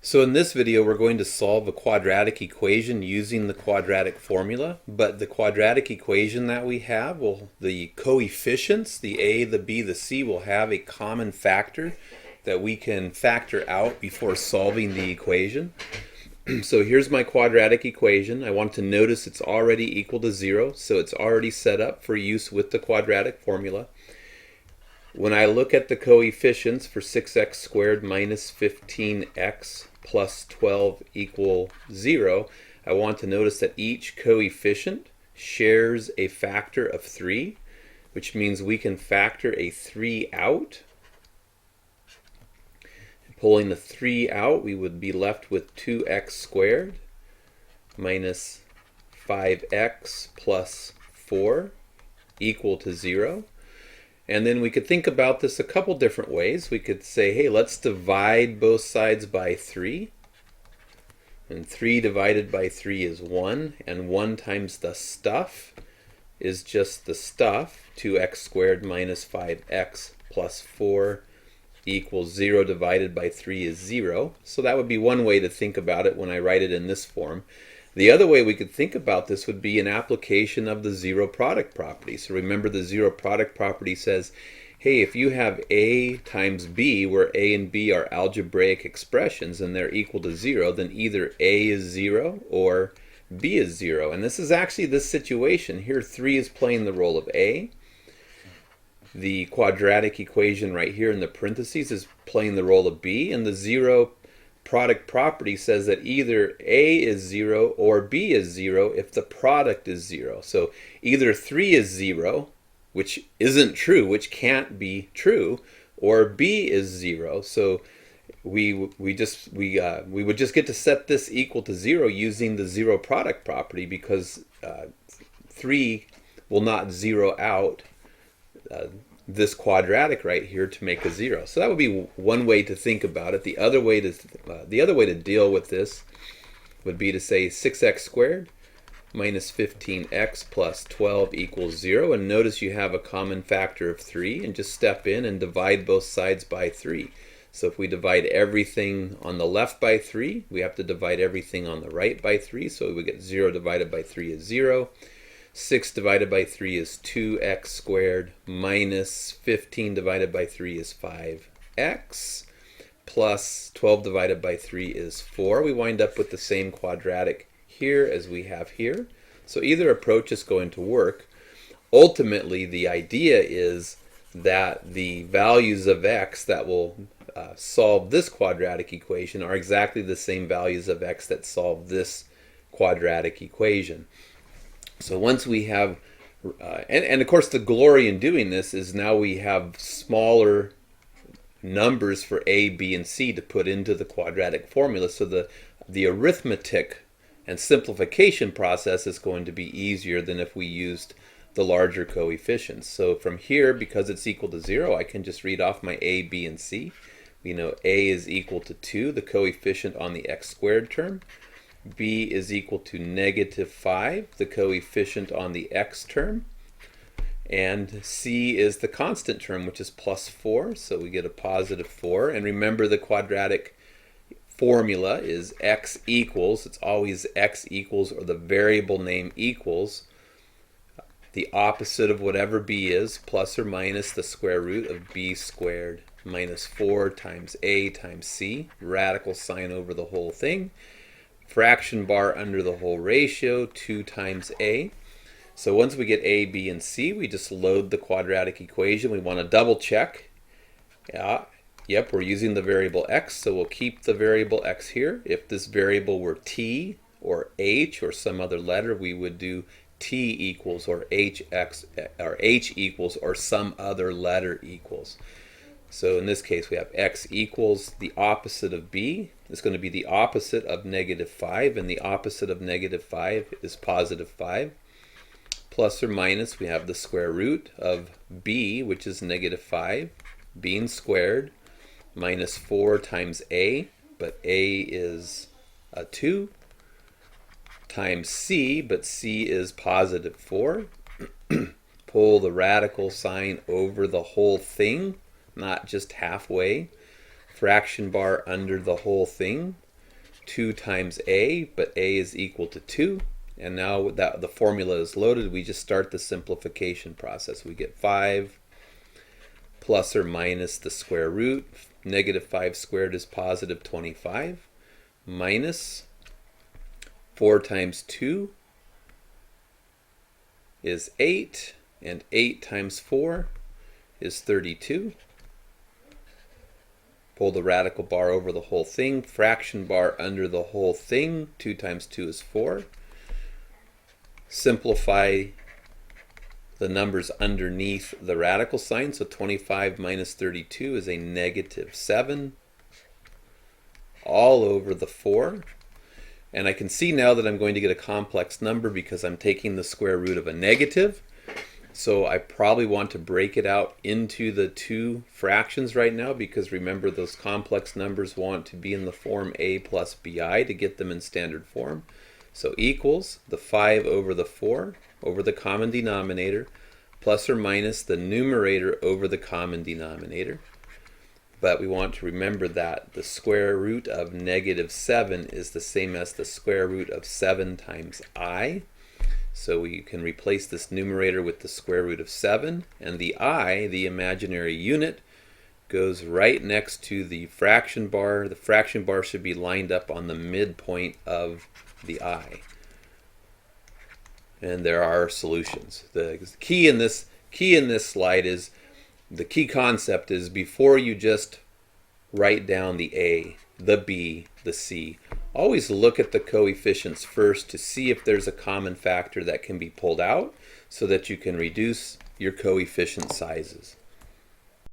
So in this video we're going to solve a quadratic equation using the quadratic formula, but the quadratic equation that we have, the coefficients, the a, the b, the c, will have a common factor that we can factor out before solving the equation. So here's my quadratic equation. I want to notice it's already equal to 0, so it's already set up for use with the quadratic formula. When I look at the coefficients for 6x squared minus 15x plus 12 equal 0, I want to notice that each coefficient shares a factor of 3, which means we can factor a 3 out. Pulling the 3 out, we would be left with 2x squared minus 5x plus 4 equal to 0. And then we could think about this a couple different ways. We could say, hey, let's divide both sides by 3. And 3 divided by 3 is 1. And 1 times the stuff is just the stuff. 2x squared minus 5x plus 4 equals 0 divided by 3 is 0. So that would be one way to think about it when I write it in this form. The other way we could think about this would be an application of the zero product property. So remember, the zero product property says, hey, if you have a times b, where a and b are algebraic expressions and they're equal to 0, then either a is 0 or b is 0. And this is actually this situation. Here 3 is playing the role of a. The quadratic equation right here in the parentheses is playing the role of b, and the zero product property says that either a is 0 or b is 0 if the product is 0. So either 3 is 0, which isn't true, which can't be true, or b is 0. So we would just get to set this equal to 0 using the zero product property, because 3 will not zero out this quadratic right here to make a 0. So that would be one way to think about it. The other way to deal with this would be to say 6x squared minus 15x plus 12 equals 0. And notice you have a common factor of 3, and just step in and divide both sides by 3. So if we divide everything on the left by 3, we have to divide everything on the right by 3. So we get 0 divided by 3 is 0. 6 divided by 3 is 2x squared minus 15 divided by 3 is 5x plus 12 divided by 3 is 4. We wind up with the same quadratic here as we have here. So either approach is going to work. Ultimately, the idea is that the values of x that will solve this quadratic equation are exactly the same values of x that solve this quadratic equation. So once we have, and of course the glory in doing this is now we have smaller numbers for a, b, and c to put into the quadratic formula. So the arithmetic and simplification process is going to be easier than if we used the larger coefficients. So from here, because it's equal to 0, I can just read off my a, b, and c. We know a is equal to 2, the coefficient on the x squared term. B is equal to negative 5, the coefficient on the x term. And c is the constant term, which is plus 4, so we get a positive 4. And remember, the quadratic formula is x equals, it's always x equals, or the variable name equals, the opposite of whatever b is, plus or minus the square root of b squared minus 4 times a times c, radical sign over the whole thing. Fraction bar under the whole ratio, 2 times a. So once we get a, b, and c, we just load the quadratic equation. We want to double check. Yep, we're using the variable x, so we'll keep the variable x here. If this variable were t or h or some other letter, we would do t equals or h equals or some other letter equals. So in this case, we have x equals the opposite of b. It's going to be the opposite of negative 5, and the opposite of negative 5 is positive 5. Plus or minus, we have the square root of b, which is negative 5, being squared, minus 4 times a, but a is a 2, times c, but c is positive 4. Pull the radical sign over the whole thing, not just halfway. Fraction bar under the whole thing. 2 times a, but a is equal to 2. And now that the formula is loaded, we just start the simplification process. We get 5 plus or minus the square root. Negative 5 squared is positive 25, minus 4 times 2 is 8, and 8 times 4 is 32. Pull the radical bar over the whole thing, fraction bar under the whole thing. 2 times 2 is 4. Simplify the numbers underneath the radical sign. So 25 minus 32 is a negative 7 all over the 4. And I can see now that I'm going to get a complex number because I'm taking the square root of a negative. So I probably want to break it out into the two fractions right now, because remember, those complex numbers want to be in the form a plus bi to get them in standard form. So equals the 5 over the 4 over the common denominator, plus or minus the numerator over the common denominator. But we want to remember that the square root of negative 7 is the same as the square root of 7 times I. So we can replace this numerator with the square root of 7, and the I, the imaginary unit, goes right next to the fraction bar. The fraction bar should be lined up on the midpoint of the I. And there are solutions. The key in this slide is, the key concept is, before you just write down the A, the B, the C, always look at the coefficients first to see if there's a common factor that can be pulled out so that you can reduce your coefficient sizes.